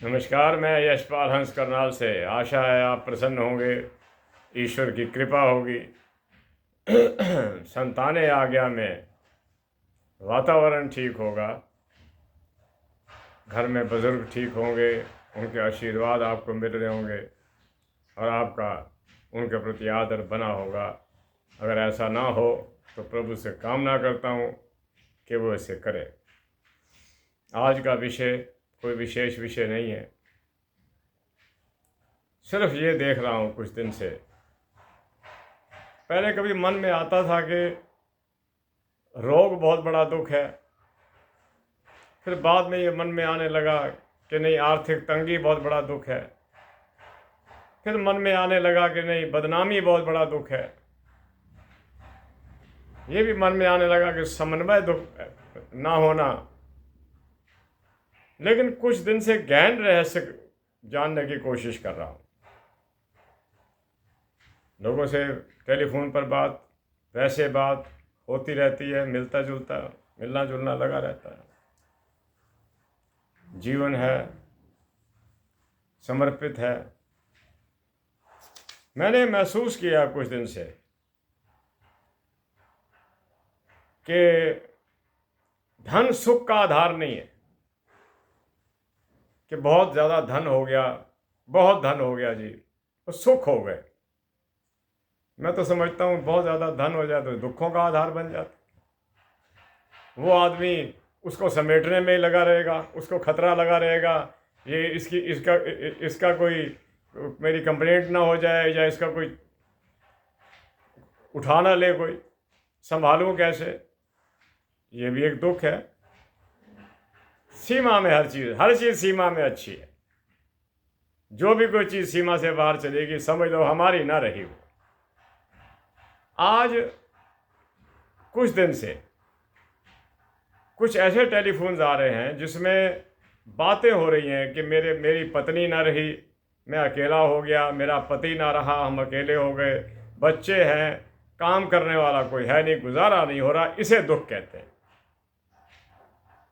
नमस्कार। मैं यशपाल हंस करनाल से। आशा है आप प्रसन्न होंगे, ईश्वर की कृपा होगी। संताने आज्ञा में वातावरण ठीक होगा, घर में बुजुर्ग ठीक होंगे, उनके आशीर्वाद आपको मिल रहे होंगे और आपका उनके प्रति आदर बना होगा। अगर ऐसा ना हो तो प्रभु से कामना करता हूँ कि वो इसे करे। आज का विषय कोई विशेष विषय नहीं है, सिर्फ ये देख रहा हूँ कुछ दिन से। पहले कभी मन में आता था कि रोग बहुत बड़ा दुख है, फिर बाद में ये मन में आने लगा कि नहीं, आर्थिक तंगी बहुत बड़ा दुख है। फिर मन में आने लगा कि नहीं, बदनामी बहुत बड़ा दुख है। ये भी मन में आने लगा कि समन्वय दुख ना होना। लेकिन कुछ दिन से गहन रहस्य जानने की कोशिश कर रहा हूँ। लोगों से टेलीफोन पर बात, वैसे बात होती रहती है, मिलना जुलना लगा रहता है। जीवन है, समर्पित है। मैंने महसूस किया कुछ दिन से कि धन सुख का आधार नहीं है कि बहुत ज़्यादा धन हो गया, बहुत धन हो गया जी तो सुख हो गए। मैं तो समझता हूँ बहुत ज़्यादा धन हो जाए तो दुखों का आधार बन जाता। वो आदमी उसको समेटने में ही लगा रहेगा, उसको खतरा लगा रहेगा, ये इसका कोई मेरी कंप्लेंट ना हो जाए, या इसका कोई उठा ना ले, कोई संभालूं कैसे। ये भी एक दुख है। सीमा में हर चीज़ सीमा में अच्छी है। जो भी कोई चीज़ सीमा से बाहर चलेगी, समझ लो हमारी ना रही वो। आज कुछ दिन से कुछ ऐसे टेलीफोन्स आ रहे हैं जिसमें बातें हो रही हैं कि मेरी पत्नी ना रही, मैं अकेला हो गया, मेरा पति ना रहा, हम अकेले हो गए, बच्चे हैं, काम करने वाला कोई है नहीं, गुजारा नहीं हो रहा। इसे दुख कहते हैं।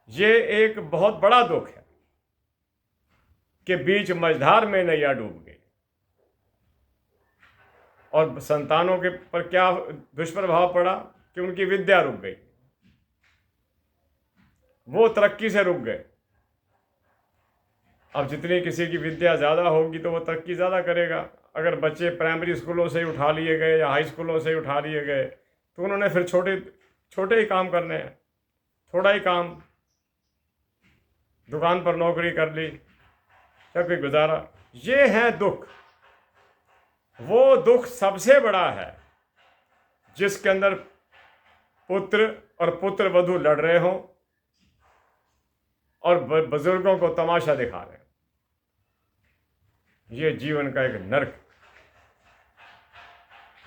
ये एक बहुत बड़ा दुख है कि बीच मझधार में नैया डूब गई और संतानों के पर क्या दुष्प्रभाव पड़ा कि उनकी विद्या रुक गई, वो तरक्की से रुक गए। अब जितनी किसी की विद्या ज़्यादा होगी तो वो तरक्की ज़्यादा करेगा। अगर बच्चे प्राइमरी स्कूलों से ही उठा लिए गए या हाई स्कूलों से ही उठा लिए गए तो उन्होंने फिर छोटे ही काम करने हैं, थोड़ा ही काम, दुकान पर नौकरी कर ली, तब भी गुजारा। ये है दुख। वो दुख सबसे बड़ा है जिसके अंदर पुत्र और पुत्र वधू लड़ रहे हों और बुजुर्गों को तमाशा दिखा रहे हैं। ये जीवन का एक नर्क।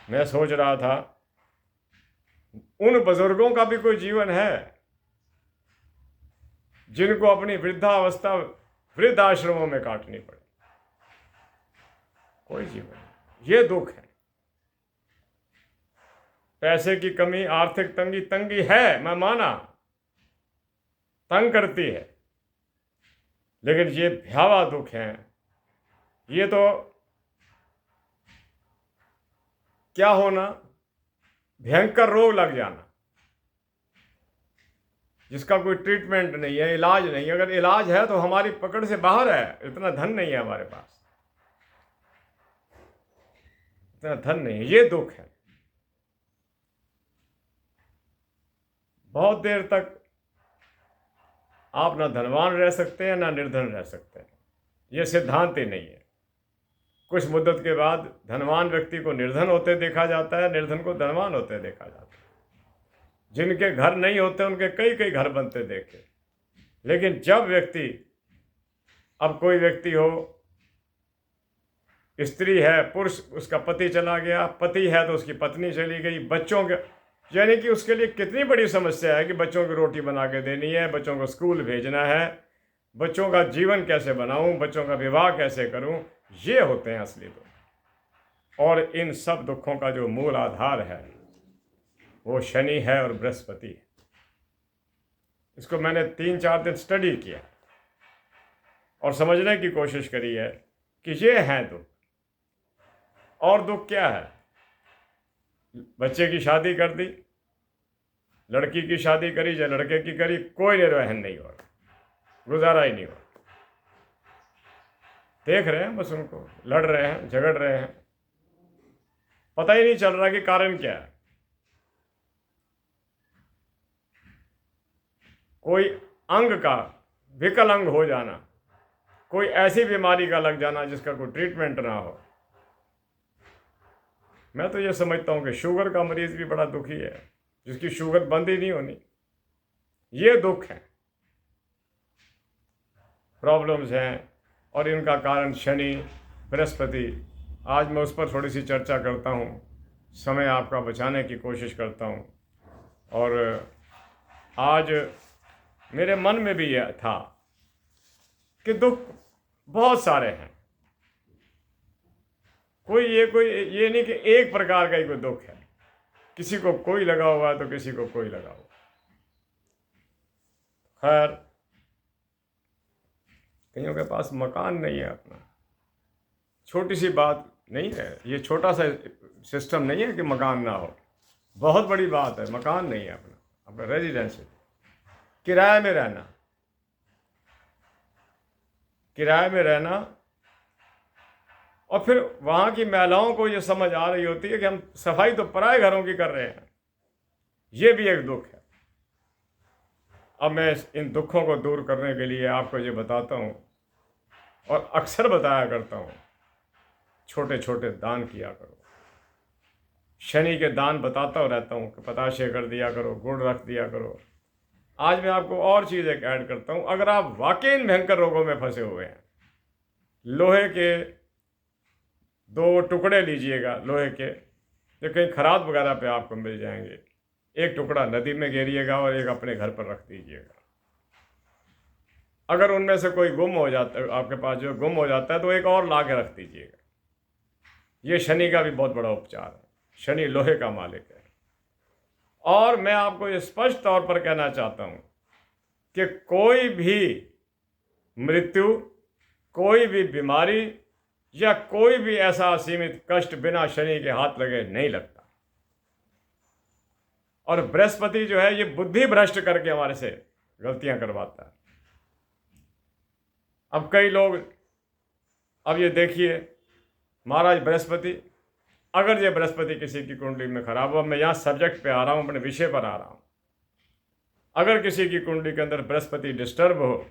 मैं सोच रहा था उन बुजुर्गों का भी कोई जीवन है जिनको अपनी वृद्धावस्था वृद्ध आश्रमों में काटनी पड़े। कोई जीवन नहीं। ये दुख है। पैसे की कमी, आर्थिक तंगी है, मैं माना, तंग करती है, लेकिन ये भयावह दुख है। ये तो क्या होना, भयंकर रोग लग जाना जिसका कोई ट्रीटमेंट नहीं है, इलाज नहीं है। अगर इलाज है तो हमारी पकड़ से बाहर है। इतना धन नहीं है हमारे पास, इतना धन नहीं है। ये दुख है। बहुत देर तक आप ना धनवान रह सकते हैं ना निर्धन रह सकते हैं। ये सिद्धांत ही नहीं है। कुछ मुद्दत के बाद धनवान व्यक्ति को निर्धन होते देखा जाता है, निर्धन को धनवान होते देखा जाता है। जिनके घर नहीं होते उनके कई कई घर बनते देखे। लेकिन जब व्यक्ति, अब कोई व्यक्ति हो, स्त्री है, पुरुष, उसका पति चला गया, पति है तो उसकी पत्नी चली गई, बच्चों के, यानी कि उसके लिए कितनी बड़ी समस्या है कि बच्चों की रोटी बना के देनी है, बच्चों को स्कूल भेजना है, बच्चों का जीवन कैसे बनाऊं, बच्चों का विवाह कैसे करूं। ये होते हैं असली दुख। और इन सब दुखों का जो मूल आधार है वो शनि है और बृहस्पति है। इसको मैंने 3-4 दिन स्टडी किया। और समझने की कोशिश करी है कि ये हैं दुख। और दुख क्या है? बच्चे की शादी कर दी, लड़की की शादी करी या लड़के की करी, कोई निर्वहन नहीं हो रहा, गुजारा ही नहीं हो रहा। देख रहे हैं बस उनको, लड़ रहे हैं, झगड़ रहे हैं, पता ही नहीं चल रहा कि कारण क्या है। कोई अंग का विकलांग हो जाना, कोई ऐसी बीमारी का लग जाना जिसका कोई ट्रीटमेंट ना हो। मैं तो ये समझता हूँ कि शुगर का मरीज भी बड़ा दुखी है, जिसकी शुगर बंद ही नहीं होनी। ये दुख है, प्रॉब्लम्स हैं, और इनका कारण शनि, बृहस्पति। आज मैं उस पर थोड़ी सी चर्चा करता हूँ, समय आपका बचाने की कोशिश करता हूँ। और आज मेरे मन में भी यह था कि दुख बहुत सारे हैं, कोई ये नहीं कि एक प्रकार का ही कोई दुख है। किसी को कोई लगा हुआ है तो किसी को कोई लगा हुआ। खैर, कईयों के पास मकान नहीं है अपना, छोटी सी बात नहीं है, ये छोटा सा सिस्टम नहीं है कि मकान ना हो, बहुत बड़ी बात है। मकान नहीं है अपना रेजिडेंस, किराए में रहना, किराए में रहना। और फिर वहाँ की महिलाओं को ये समझ आ रही होती है कि हम सफाई तो पराए घरों की कर रहे हैं। ये भी एक दुख है। अब मैं इन दुखों को दूर करने के लिए आपको ये बताता हूँ, और अक्सर बताया करता हूँ, छोटे छोटे दान किया करो। शनि के दान बताता रहता हूँ कि पताशे कर दिया करो, गुड़ रख दिया करो। आज मैं आपको और चीज़ एक ऐड करता हूँ। अगर आप वाकई इन भयंकर रोगों में फंसे हुए हैं, लोहे के 2 टुकड़े लीजिएगा, लोहे के, जो कहीं खराद वगैरह पे आपको मिल जाएंगे। एक टुकड़ा नदी में गिरिएगा और एक अपने घर पर रख दीजिएगा। अगर उनमें से कोई गुम हो जाता है, आपके पास जो गुम हो जाता है, तो एक और ला के रख दीजिएगा। ये शनि का भी बहुत बड़ा उपचार है। शनि लोहे का मालिक है। और मैं आपको ये स्पष्ट तौर पर कहना चाहता हूँ कि कोई भी मृत्यु, कोई भी बीमारी या कोई भी ऐसा असीमित कष्ट बिना शनि के हाथ लगे नहीं लगता। और बृहस्पति जो है, ये बुद्धि भ्रष्ट करके हमारे से गलतियां करवाता है। अब कई लोग, अब ये देखिए, महाराज बृहस्पति, अगर ये बृहस्पति किसी की कुंडली में खराब हो, मैं यहाँ सब्जेक्ट पे आ रहा हूँ, अपने विषय पर आ रहा हूँ। अगर किसी की कुंडली के अंदर बृहस्पति डिस्टर्ब हो,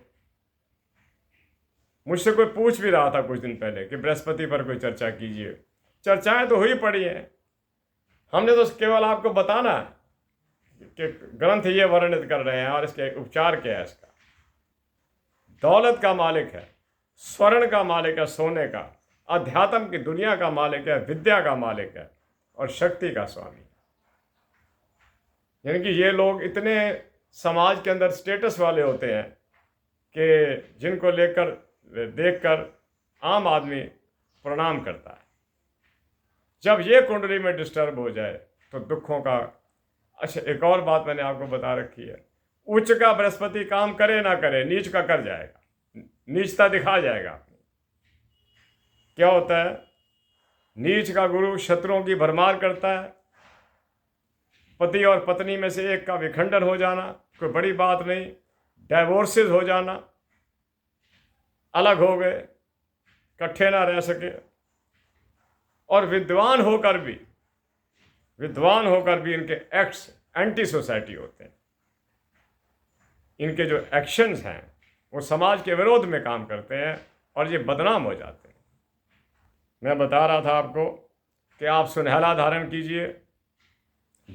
मुझसे कोई पूछ भी रहा था कुछ दिन पहले कि बृहस्पति पर कोई चर्चा कीजिए। चर्चाएं तो हुई पड़ी हैं, हमने तो केवल आपको बताना है कि ग्रंथ ये वर्णित कर रहे हैं और इसके उपचार क्या है। इसका दौलत का मालिक है, स्वर्ण का मालिक है, सोने का, अध्यात्म की दुनिया का मालिक है, विद्या का मालिक है, और शक्ति का स्वामी। यानी कि ये लोग इतने समाज के अंदर स्टेटस वाले होते हैं कि जिनको लेकर देखकर आम आदमी प्रणाम करता है। जब ये कुंडली में डिस्टर्ब हो जाए तो दुखों का। अच्छा, एक और बात मैंने आपको बता रखी है, उच्च का बृहस्पति काम करे ना करे, नीच का कर जाएगा, नीचता दिखा जाएगा अपनी। क्या होता है, नीच का गुरु शत्रुओं की भरमार करता है। पति और पत्नी में से एक का विखंडन हो जाना कोई बड़ी बात नहीं, डाइवोर्सेस हो जाना, अलग हो गए, इकट्ठे ना रह सके। और विद्वान होकर भी इनके एक्ट्स एंटी सोसाइटी होते हैं। इनके जो एक्शंस हैं वो समाज के विरोध में काम करते हैं और ये बदनाम हो जाते हैं। मैं बता रहा था आपको कि आप सुनहला धारण कीजिए,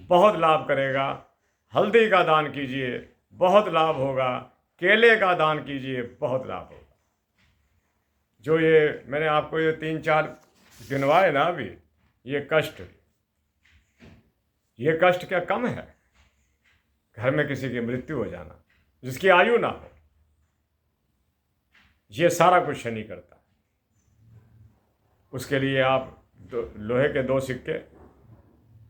बहुत लाभ करेगा। हल्दी का दान कीजिए, बहुत लाभ होगा। केले का दान कीजिए, बहुत लाभ होगा। जो ये मैंने आपको ये 3-4 गिनवाए ना अभी, ये कष्ट क्या कम है? घर में किसी की मृत्यु हो जाना, जिसकी आयु ना हो, ये सारा कुछ शनि करता है। उसके लिए आप लोहे के 2 सिक्के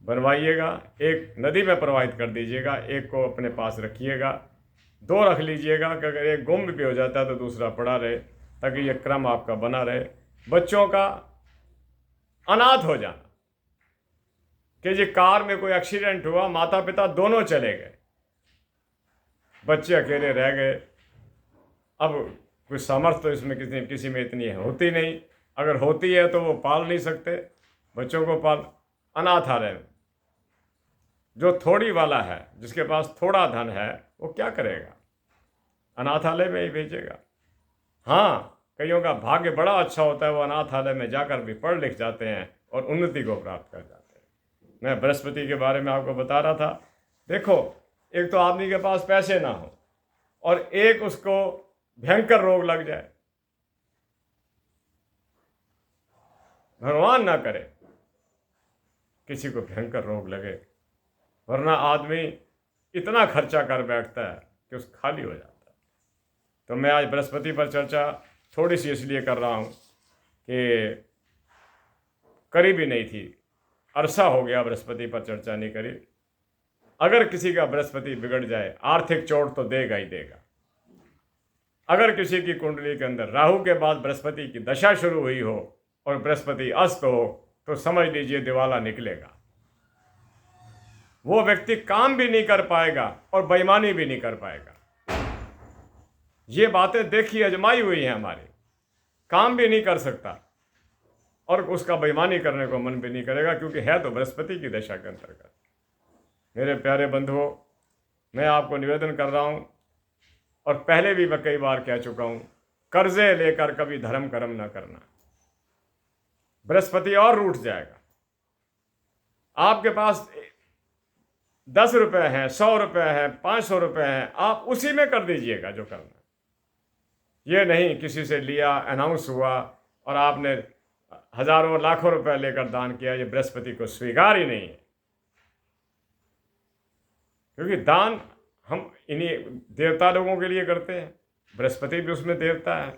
बनवाइएगा, एक नदी में प्रवाहित कर दीजिएगा, एक को अपने पास रखिएगा, 2 रख लीजिएगा कि अगर एक गुम भी हो जाता है तो दूसरा पड़ा रहे, ताकि ये क्रम आपका बना रहे। बच्चों का अनाथ हो जाना, कि जी कार में कोई एक्सीडेंट हुआ, माता पिता दोनों चले गए, बच्चे अकेले रह गए। अब कुछ सामर्थ्य तो इसमें किसी में इतनी होती नहीं, अगर होती है तो वो पाल नहीं सकते बच्चों को। पाल अनाथालय में जो थोड़ी वाला है, जिसके पास थोड़ा धन है, वो क्या करेगा? अनाथालय में ही भेजेगा। हाँ, कईयों का भाग्य बड़ा अच्छा होता है, वो अनाथालय में जाकर भी पढ़ लिख जाते हैं और उन्नति को प्राप्त कर जाते हैं। मैं बृहस्पति के बारे में आपको बता रहा था। देखो, एक तो आदमी के पास पैसे ना हो और एक उसको भयंकर रोग लग जाए, भगवान ना करे किसी को भयंकर रोग लगे, वरना आदमी इतना खर्चा कर बैठता है कि उस खाली हो जाता है। तो मैं आज बृहस्पति पर चर्चा थोड़ी सी इसलिए कर रहा हूँ कि करीब ही नहीं थी, अरसा हो गया बृहस्पति पर चर्चा नहीं करी। अगर किसी का बृहस्पति बिगड़ जाए, आर्थिक चोट तो देगा ही देगा। अगर किसी की कुंडली के अंदर राहु के बाद बृहस्पति की दशा शुरू हुई हो और बृहस्पति अस्त हो, तो समझ लीजिए दिवाला निकलेगा। वो व्यक्ति काम भी नहीं कर पाएगा और बेईमानी भी नहीं कर पाएगा। ये बातें देखी अजमाई हुई हैं हमारी। काम भी नहीं कर सकता और उसका बेईमानी करने को मन भी नहीं करेगा, क्योंकि है तो बृहस्पति की दशा के अंतर्गत। मेरे प्यारे बंधुओं, मैं आपको निवेदन कर रहा हूं, और पहले भी मैं कई बार कह चुका हूं, कर्जे लेकर कभी धर्म कर्म ना करना। बृहस्पति और रूठ जाएगा। आपके पास 10 रुपए हैं, 100 रुपए हैं, 500 रुपए हैं, आप उसी में कर दीजिएगा जो करना। ये नहीं किसी से लिया, अनाउंस हुआ और आपने हजारों लाखों रुपए लेकर दान किया, ये बृहस्पति को स्वीकार ही नहीं है। क्योंकि दान हम इन्हीं देवता लोगों के लिए करते हैं, बृहस्पति भी उसमें देवता है।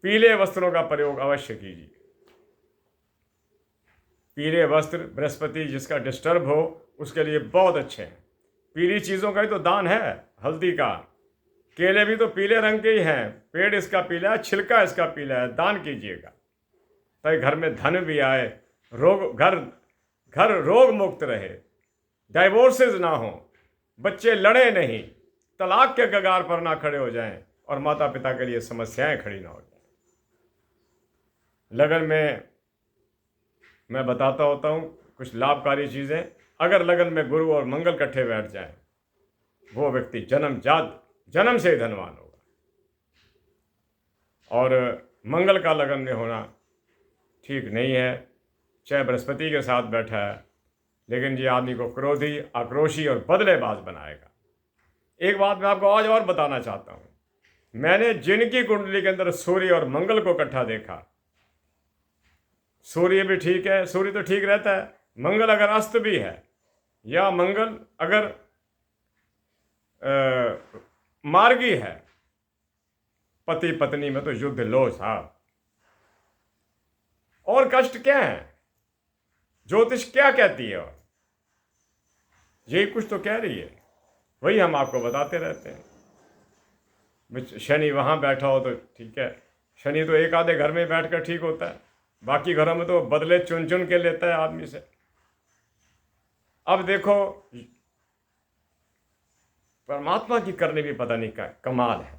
पीले वस्त्रों का प्रयोग अवश्य कीजिए। पीले वस्त्र बृहस्पति जिसका डिस्टर्ब हो उसके लिए बहुत अच्छे हैं। पीली चीज़ों का ही तो दान है। हल्दी का, केले भी तो पीले रंग के ही हैं, पेड़ इसका पीला है, छिलका इसका पीला है। दान कीजिएगा ताकि घर में धन भी आए, घर रोग मुक्त रहे, डाइवोर्सेस ना हो, बच्चे लड़े नहीं, तलाक के कगार पर ना खड़े हो जाएं और माता पिता के लिए समस्याएं खड़ी ना हो जाएं। लगन में मैं बताता होता हूँ कुछ लाभकारी चीज़ें। अगर लगन में गुरु और मंगल इकट्ठे बैठ जाएं, वो व्यक्ति जन्म से ही धनवान होगा। और मंगल का लगन में होना ठीक नहीं है, चाहे बृहस्पति के साथ बैठा है, लेकिन ये आदमी को क्रोधी, आक्रोशी और बदलेबाज बनाएगा। एक बात मैं आपको आज और बताना चाहता हूँ। मैंने जिनकी कुंडली के अंदर सूर्य और मंगल को इकट्ठा देखा, सूर्य भी ठीक है, सूर्य तो ठीक रहता है, मंगल अगर अस्त भी है या मंगल अगर मार्गी है, पति पत्नी में तो युद्ध लो साहब। और कष्ट क्या है? ज्योतिष क्या कहती है? और यही कुछ तो कह रही है, वही हम आपको बताते रहते हैं। शनि वहां बैठा हो तो ठीक है, शनि तो एक आधे घर में बैठकर ठीक होता है, बाकी घरों में तो बदले चुन चुन के लेता है आदमी से। अब देखो, परमात्मा की करनी भी पता नहीं क्या कमाल है।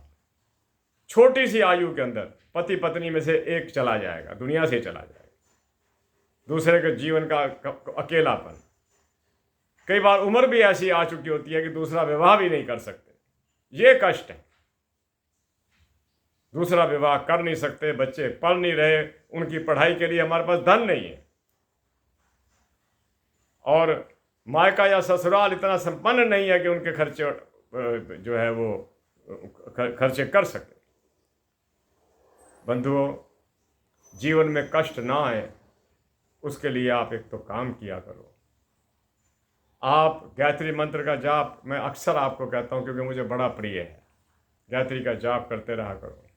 छोटी सी आयु के अंदर पति पत्नी में से एक चला जाएगा, दुनिया से चला जाएगा, दूसरे के जीवन का अकेलापन। कई बार उम्र भी ऐसी आ चुकी होती है कि दूसरा विवाह भी नहीं कर सकते। ये कष्ट है, दूसरा विवाह कर नहीं सकते, बच्चे पढ़ नहीं रहे, उनकी पढ़ाई के लिए हमारे पास धन नहीं है, और मायका या ससुराल इतना संपन्न नहीं है कि उनके खर्चे जो है वो खर्चे कर सके। बंधुओं, जीवन में कष्ट ना आए उसके लिए आप एक तो काम किया करो। आप गायत्री मंत्र का जाप, मैं अक्सर आपको कहता हूं क्योंकि मुझे बड़ा प्रिय है, गायत्री का जाप करते रहा करो।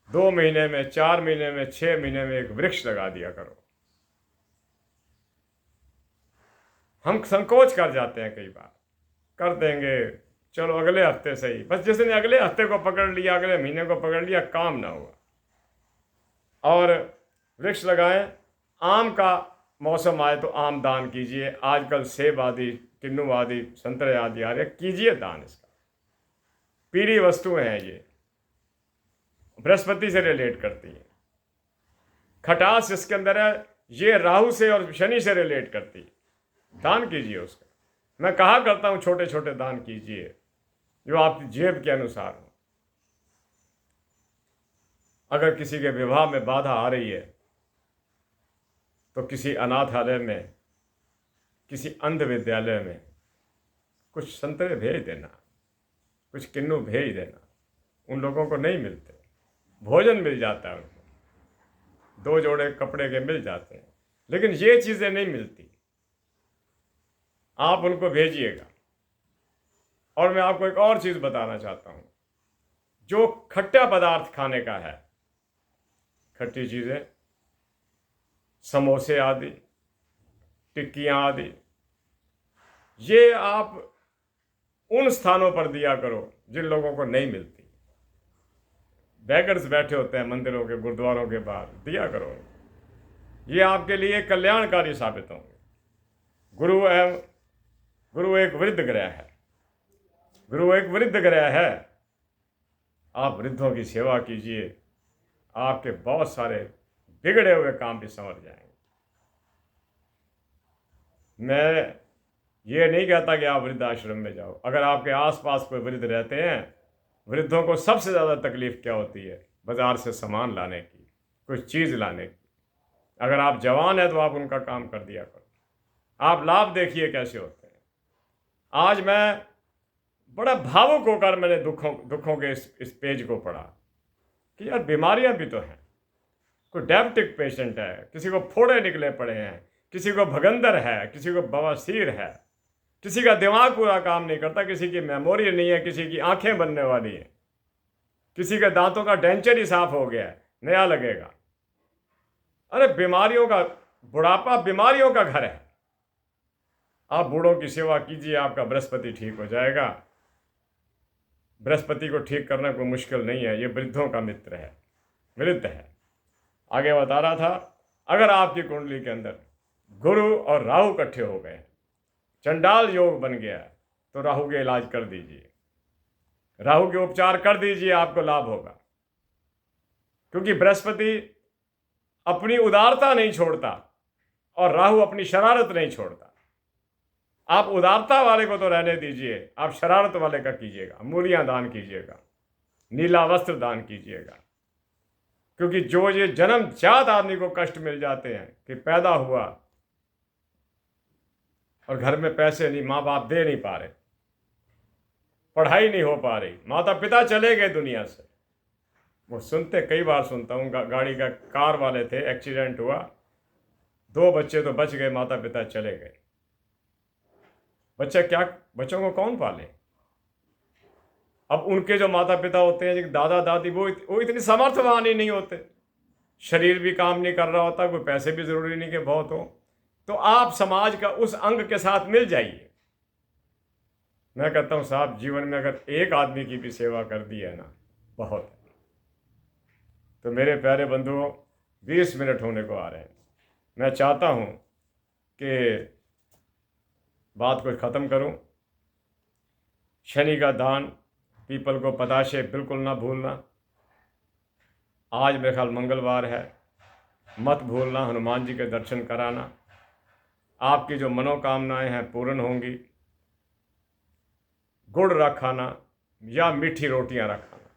2 महीने में, 4 महीने में, 6 महीने में एक वृक्ष लगा दिया करो। हम संकोच कर जाते हैं, कई बार कर देंगे, चलो अगले हफ्ते सही, बस जिसने अगले हफ्ते को पकड़ लिया, अगले महीने को पकड़ लिया, काम ना हुआ। और वृक्ष लगाएं। आम का मौसम आए तो आम दान कीजिए। आजकल सेब आदि, किन्नू आदि, संतरे आदि आ रहे, कीजिए दान इसका। पीली वस्तुएं हैं ये, बृहस्पति से रिलेट करती हैं। खटास इसके अंदर है, ये राहु से और शनि से रिलेट करती है। दान कीजिए उसका। मैं कहा करता हूं छोटे छोटे दान कीजिए जो आपकी जेब के अनुसार हो। अगर किसी के विवाह में बाधा आ रही है तो किसी अनाथालय में, किसी अंध विद्यालय में कुछ संतरे भेज देना, कुछ किन्नू भेज देना। उन लोगों को नहीं मिलते, भोजन मिल जाता है उनको, 2 जोड़े कपड़े के मिल जाते हैं, लेकिन ये चीज़ें नहीं मिलती। आप उनको भेजिएगा। और मैं आपको एक और चीज़ बताना चाहता हूँ, जो खट्टा पदार्थ खाने का है, खट्टी चीज़ें, समोसे आदि, टिक्कियाँ आदि, ये आप उन स्थानों पर दिया करो जिन लोगों को नहीं मिलती। बैगर्स बैठे होते हैं मंदिरों के, गुरुद्वारों के बाहर, दिया करो। ये आपके लिए कल्याणकारी साबित होंगे। गुरु एक वृद्ध ग्रह है। गुरु एक वृद्ध ग्रह है। आप वृद्धों की सेवा कीजिए, आपके बहुत सारे बिगड़े हुए काम भी संवर जाएंगे। मैं ये नहीं कहता कि आप वृद्धाश्रम में जाओ। अगर आपके आसपास कोई वृद्ध रहते हैं, वृद्धों को सबसे ज़्यादा तकलीफ क्या होती है? बाज़ार से सामान लाने की, कुछ चीज़ लाने की। अगर आप जवान हैं तो आप उनका काम कर दिया करो। आप लाभ देखिए कैसे होते हैं। आज मैं बड़ा भावुक होकर मैंने दुखों के इस पेज को पढ़ा कि यार बीमारियां भी तो हैं। कोई डायबिटिक पेशेंट है, किसी को फोड़े निकले पड़े हैं, किसी को भगंदर है, किसी को बवासीर है, किसी का दिमाग पूरा काम नहीं करता, किसी की मेमोरी नहीं है, किसी की आंखें बनने वाली हैं, किसी के दांतों का डेंचर ही साफ हो गया है, नया लगेगा। अरे बीमारियों का, बुढ़ापा बीमारियों का घर है। आप बूढ़ों की सेवा कीजिए, आपका बृहस्पति ठीक हो जाएगा। बृहस्पति को ठीक करना कोई मुश्किल नहीं है, ये वृद्धों का मित्र है, वृद्ध है। आगे बता रहा था, अगर आपकी कुंडली के अंदर गुरु और राहु इकट्ठे हो गए, चंडाल योग बन गया, तो राहु के इलाज कर दीजिए, राहु के उपचार कर दीजिए, आपको लाभ होगा। क्योंकि बृहस्पति अपनी उदारता नहीं छोड़ता और राहु अपनी शरारत नहीं छोड़ता। आप उदारता वाले को तो रहने दीजिए, आप शरारत वाले का कीजिएगा। मूलियां दान कीजिएगा, नीला वस्त्र दान कीजिएगा। क्योंकि जो ये जन्मजात आदमी को कष्ट मिल जाते हैं कि पैदा हुआ और घर में पैसे नहीं, माँ बाप दे नहीं पा रहे, पढ़ाई नहीं हो पा रही, माता पिता चले गए दुनिया से। वो सुनते, कई बार सुनता हूँ, गाड़ी का, कार वाले थे, एक्सीडेंट हुआ, 2 बच्चे तो बच गए, माता पिता चले गए। बच्चों को कौन पाले? अब उनके जो माता पिता होते हैं, दादा दादी, वो इतनी समर्थवान ही नहीं होते, शरीर भी काम नहीं कर रहा होता, कोई पैसे भी जरूरी नहीं कि बहुत हो, तो आप समाज का उस अंग के साथ मिल जाइए। मैं कहता हूं साहब, जीवन में अगर एक आदमी की भी सेवा कर दी है ना, बहुत है। तो मेरे प्यारे बंधुओं, 20 मिनट होने को आ रहे हैं। मैं चाहता हूं कि बात को ख़त्म करूं। शनि का दान, पीपल को पताशे बिल्कुल ना भूलना। आज मेरे ख्याल मंगलवार है, मत भूलना हनुमान जी के दर्शन कराना। आपकी जो मनोकामनाएं हैं पूर्ण होंगी। गुड़ रखाना या मीठी रोटियां रखाना,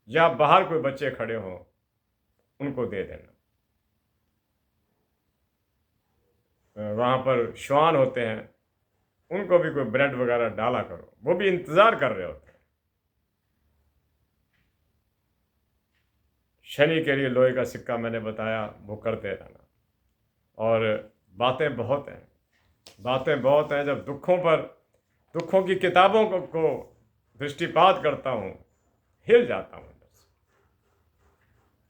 या बाहर कोई बच्चे खड़े हों उनको दे देना। वहाँ पर श्वान होते हैं, उनको भी कोई ब्रेड वगैरह डाला करो, वो भी इंतज़ार कर रहे होते हैं। शनि के लिए लोहे का सिक्का मैंने बताया, वो करते रहना। और बातें बहुत हैं। जब दुखों की किताबों को दृष्टिपात करता हूँ, हिल जाता हूँ बस।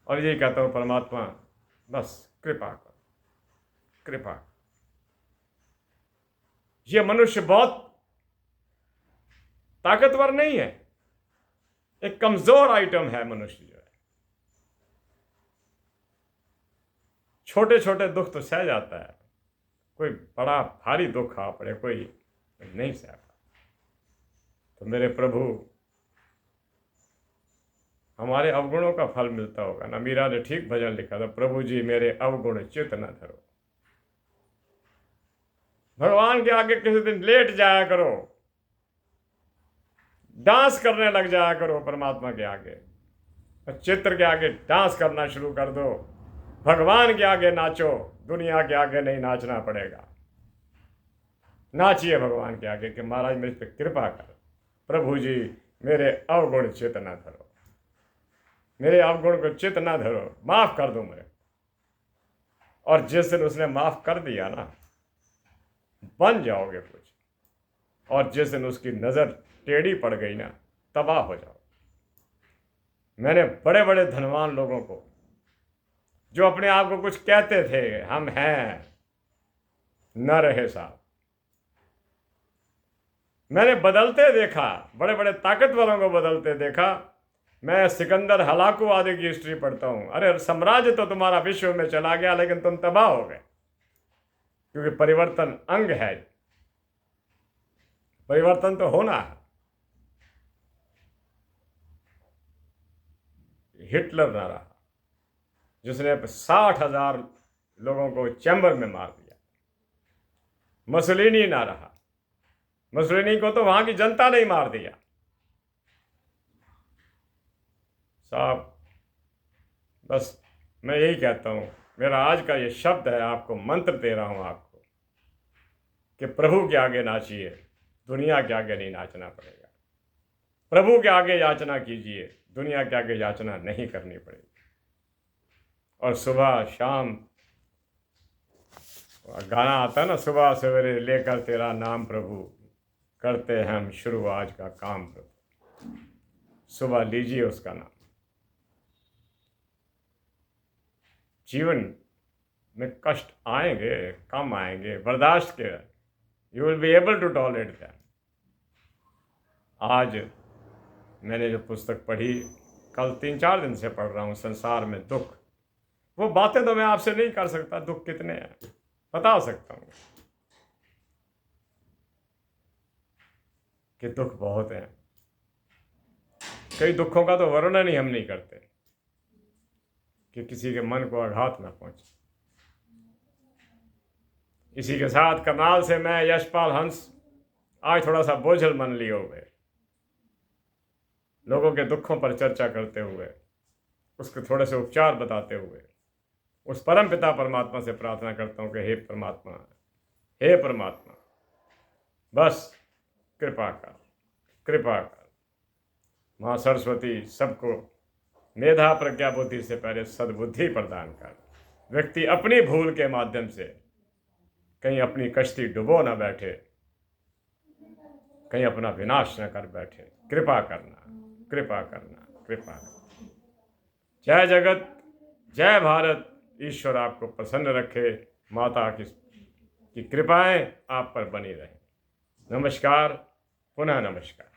और यही कहता हूँ, परमात्मा बस कृपा कर, कृपा। ये मनुष्य बहुत ताकतवर नहीं है, एक कमजोर आइटम है मनुष्य जो है। छोटे छोटे दुख तो सह जाता है, कोई बड़ा भारी दुख आ पड़े कोई नहीं सह पाता। तो मेरे प्रभु, हमारे अवगुणों का फल मिलता होगा ना। मीरा ने ठीक भजन लिखा था, प्रभु जी मेरे अवगुण चित न धरो। भगवान के आगे किसी दिन लेट जाया करो, डांस करने लग जाया करो परमात्मा के आगे, चित्र के आगे डांस करना शुरू कर दो। भगवान के आगे नाचो, दुनिया के आगे नहीं नाचना पड़ेगा। नाचिए भगवान के आगे कि महाराज मेरे पे कृपा कर, प्रभु जी मेरे अवगुण चित न धरो, मेरे अवगुण को चित न धरो, माफ कर दो मुझे। और जिस दिन उसने माफ कर दिया ना, बन जाओगे कुछ। और जिस दिन उसकी नजर टेढ़ी पड़ गई ना, तबाह हो जाओ। मैंने बड़े बड़े धनवान लोगों को, जो अपने आप को कुछ कहते थे हम हैं, न रहे साहब। मैंने बदलते देखा, बड़े बड़े ताकतवरों को बदलते देखा। मैं सिकंदर हलाकू आदि की हिस्ट्री पढ़ता हूं। अरे साम्राज्य तो तुम्हारा विश्व में चला गया, लेकिन तुम तबाह हो गए, क्योंकि परिवर्तन अंग है, परिवर्तन तो होना है। हिटलर ना रहा, जिसने 60,000 लोगों को चैम्बर में मार दिया। मुसोलिनी ना रहा, मुसोलिनी को तो वहां की जनता ने ही मार दिया। साहब बस मैं यही कहता हूं, मेरा आज का ये शब्द है, आपको मंत्र दे रहा हूं आपको, कि प्रभु के आगे नाचिए, दुनिया के आगे नहीं नाचना पड़ेगा। प्रभु के आगे याचना कीजिए, दुनिया के आगे याचना नहीं करनी पड़ेगी। और सुबह शाम गाना आता है ना, सुबह सवेरे लेकर तेरा नाम प्रभु, करते हैं हम शुरू आज का काम प्रभु। सुबह लीजिए उसका नाम। जीवन में कष्ट आएंगे, कम आएंगे, बर्दाश्त के, you will be able to tolerate them. आज मैंने जो पुस्तक पढ़ी, कल 3-4 दिन से पढ़ रहा हूँ, संसार में दुख, वो बातें तो मैं आपसे नहीं कर सकता, दुख कितने हैं बता सकता हूँ कि दुख बहुत हैं। कई दुखों का तो वर्णन ही हम नहीं करते कि किसी के मन को आघात ना पहुंचे। इसी के साथ करनाल से मैं यशपाल हंस आज थोड़ा सा बोझल मन लिए हुए, लोगों के दुखों पर चर्चा करते हुए, उसके थोड़े से उपचार बताते हुए, उस परम पिता परमात्मा से प्रार्थना करता हूँ कि हे परमात्मा, हे परमात्मा, बस कृपा कर, कृपा कर। माँ सरस्वती सबको मेधा प्रज्ञा बुद्धि से पहले सद्बुद्धि प्रदान कर। व्यक्ति अपनी भूल के माध्यम से कहीं अपनी कश्ती डुबो न बैठे, कहीं अपना विनाश न कर बैठे। कृपा करना, कृपा करना, कृपा करना। जय जगत, जय भारत। ईश्वर आपको प्रसन्न रखे, माता की कृपाएं आप पर बनी रहें। नमस्कार, पुनः नमस्कार।